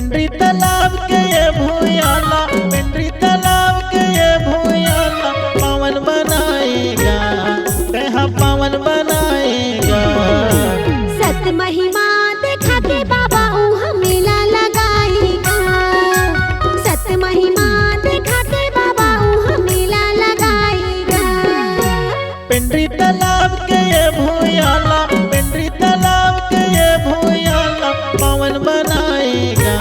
पेंड्री तालाब के ये भूयाला, पेंड्री तालाब के ये भूयाला पावन बनाएगा, तेहा पावन बनाएगा। सत महिमा देखा के बाबा उहाँ मेला लगाएगा, सत महिमा देखा के बाबा उहाँ मेला लगाएगा। पेंड्री तालाब के ये भूयाला, पेंड्री तालाब के ये भूयाला पावन बनाएगा,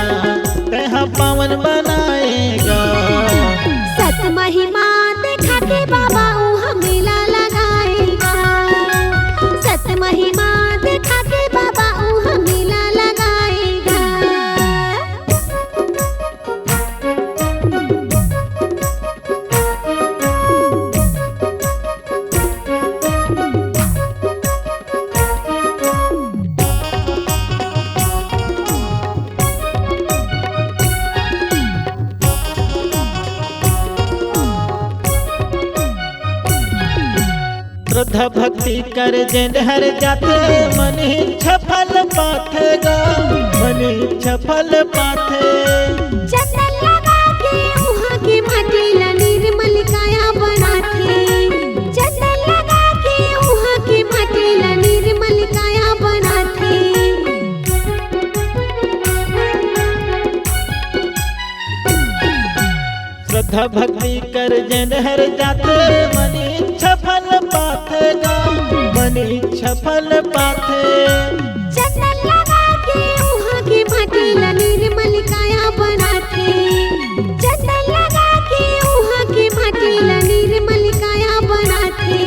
तेहा पावन बनाएगा। सत महिमा देखा के बाबा उहाँ मेला लगाएगा, सत महिमा देखा के बाबा उहाँ मेला लगाएगा। श्रद्धा भक्ति कर जिन हर जाते मन इच्छा फल पाथेगा, मन इच्छा फल पाथे। चंदन लगा के उहाँ के माटी ला निर्मल काया बनाथे, चंदन लगा के उहाँ के माटी ला निर्मल काया बनाथे। श्रद्धा भक्ति कर जिन हर जाते मन इच्छा फल पाथेगा, मन इच्छा फल पाथे। चंदन लगा के उहाँ के माटी ला निर्मल काया बनाथे, चंदन लगा के उहाँ के माटी ला निर्मल काया बनाथे।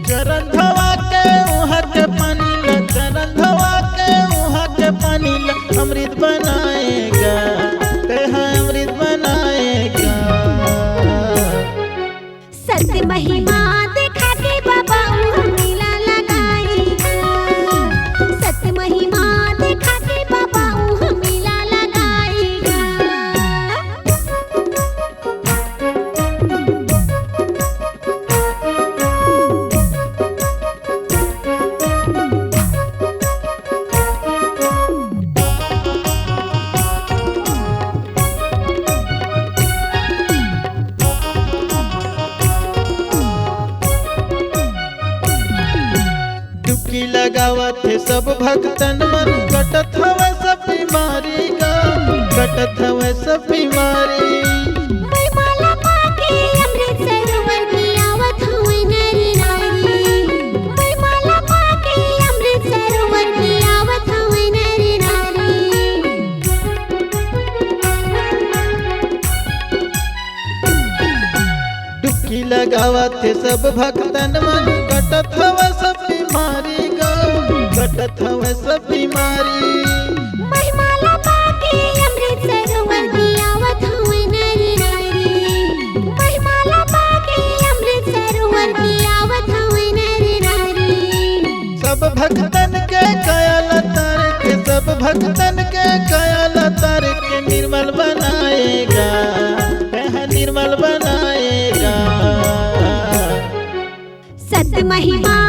चरण धोवा के उहाँ के पानी ला, चरण धोवा के उहाँ के पानी ला अमृत बनाएगा, तेहा अमृत बनाएगा। सत्य महिमा देखा के बाबा उहाँ मेला लगाएगा, सत्य महिमा देखा के बाबा उहाँ मेला लगाएगा। डुबकी लगावत है सब भक्तन मन, कटत हवे सब बीमारी का, कटत हवे सब बीमारी। महिमाला पाके अमृत सरोवर में आवत हुए नर नारी, महिमाला पाके अमृत सरोवर में आवत हुए नर नारी। डुबकी लगावत है सब भक्तन मन, कटत हवे सब बीमारी का, कटत हवे सब बीमारी। महिमाला पाके अमृत सरोवर में आवत हुए नर नारी, महिमाला पाके अमृत सरोवर में आवत हुए नर नारी। सब भक्तन के कायल तार के, सब भक्तन के कायल तार के निर्मल बनाएगा, तेहा निर्मल बनाएगा। सत्य महिमा